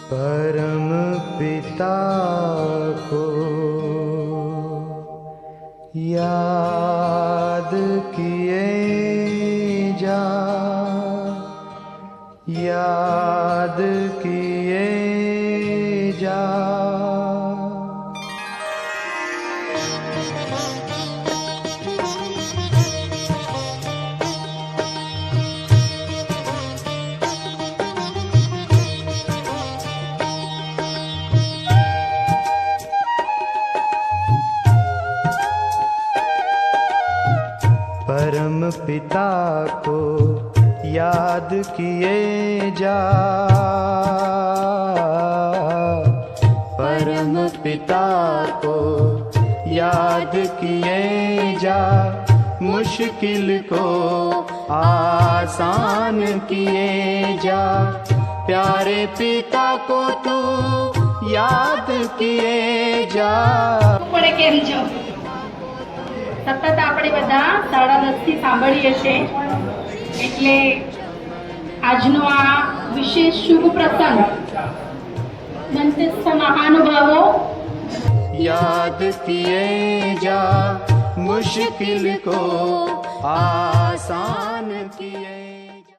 परम पिता को याद किए जा, याद किए जा। परम पिता को याद किए जा, परम पिता को याद किए जा। मुश्किल को आसान किए जा, प्यारे पिता को तू याद किए जा। केम छो? सतत આપણે બધા 10:30 થી સાંભળીએ છીએ, એટલે આજનો આ વિશેષ શુભ પ્રસંગ મંત્રસ્થ મહાનુભાવો याद किए जा, मुश्किल को आसान किए